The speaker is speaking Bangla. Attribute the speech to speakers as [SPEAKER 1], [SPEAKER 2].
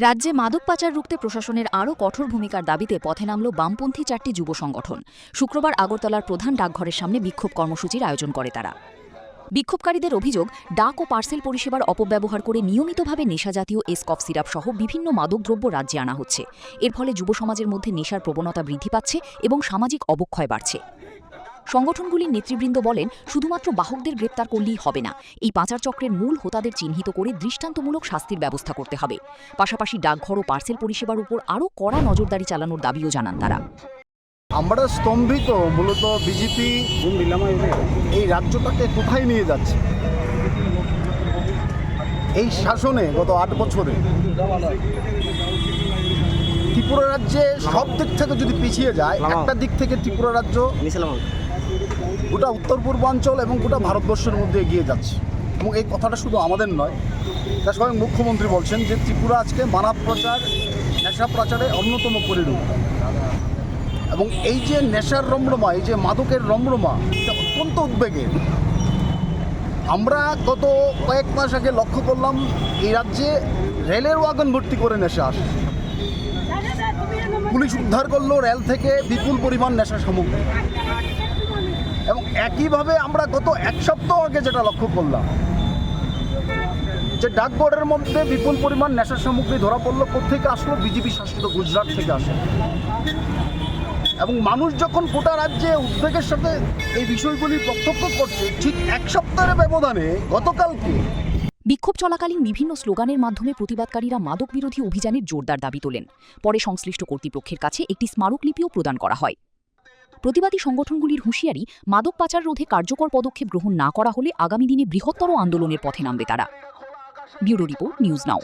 [SPEAKER 1] রাজ্যে মাদক পাচার রুখতে প্রশাসনের আরও কঠোর ভূমিকার দাবিতে পথে নামল বামপন্থী 4টি যুব সংগঠন। শুক্রবার আগরতলার প্রধান ডাকঘরের সামনে বিক্ষোভ কর্মসূচির আয়োজন করে তারা। বিক্ষোভকারীদের অভিযোগ, ডাক ও পার্সেল পরিষেবার অপব্যবহার করে নিয়মিতভাবে নেশাজাতীয় এসকফ সিরাপ সহ বিভিন্ন মাদকদ্রব্য রাজ্যে আনা হচ্ছে। এর ফলে যুব সমাজের মধ্যে নেশার প্রবণতা বৃদ্ধি পাচ্ছে এবং সামাজিক অবক্ষয় বাড়ছে। সংগঠনগুলির নেতৃবৃন্দ বলেন, শুধুমাত্র বাহকদের গ্রেপ্তার করলেই হবে না, এই পাচার চক্রের মূল হোতাদের চিহ্নিত করে দৃষ্টান্তমূলক শাস্তির ব্যবস্থা করতে হবে। পাশাপাশি ডাকঘর ও পার্সেল পরিষেবার উপর আরও কড়া নজরদারি চালানোর দাবিও জানান তারা।
[SPEAKER 2] আমরা স্তম্ভিত, মূলত বিজেপি এই রাজ্যটাকে কোথায় নিয়ে যাচ্ছে। এই শাসনে গত 8 বছরে ত্রিপুরা রাজ্যে সব দিক থেকে যদি পিছিয়ে যায়, একটা দিক থেকে ত্রিপুরা রাজ্য গোটা উত্তর পূর্বাঞ্চল এবং গোটা ভারতবর্ষের মধ্যে এগিয়ে যাচ্ছে। এবং এই কথাটা শুধু আমাদের নয়, তা স্বয়ং মুখ্যমন্ত্রী বলছেন যে ত্রিপুরা আজকে মানব প্রচার, নেশা প্রচারে অন্যতম পরিণত। এবং এই যে নেশার রমরমা, এই যে মাদকের রমরমা, এটা অত্যন্ত উদ্বেগের। আমরা গত কয়েক মাস আগে লক্ষ্য করলাম এই রাজ্যে রেলের ওয়াগন ভর্তি করে নেশা আসে। পুলিশ উদ্ধার করলো রেল থেকে বিপুল পরিমাণ নেশা সামগ্রী। এবং একইভাবে আমরা গত 1 সপ্তাহ আগে যেটা লক্ষ্য করলাম যে ডাকবোর্ডের মধ্যে বিপুল পরিমাণ নেশা সামগ্রী ধরা পড়লো। কোথেকে আসলো? বিজেপি শাসিত গুজরাট থেকে আসে। এবং মানুষ যখন গোটা রাজ্যে উদ্বেগের সাথে এই বিষয়গুলি প্রত্যক্ষ করছে, ঠিক 1 সপ্তাহের ব্যবধানে গতকালকে
[SPEAKER 1] বিক্ষোভ চলাকালীন বিভিন্ন স্লোগানের মাধ্যমে প্রতিবাদকারীরা মাদক বিরোধী অভিযানের জোরদার দাবি তোলেন। পরে সংশ্লিষ্ট কর্তৃপক্ষের কাছে একটি স্মারকলিপিও প্রদান করা হয়। প্রতিবাদী সংগঠনগুলির হুঁশিয়ারি, মাদক পাচার রোধে কার্যকর পদক্ষেপ গ্রহণ না করা হলে আগামী দিনে বৃহত্তর আন্দোলনের পথে নামবে তারা। Bureau report, news now.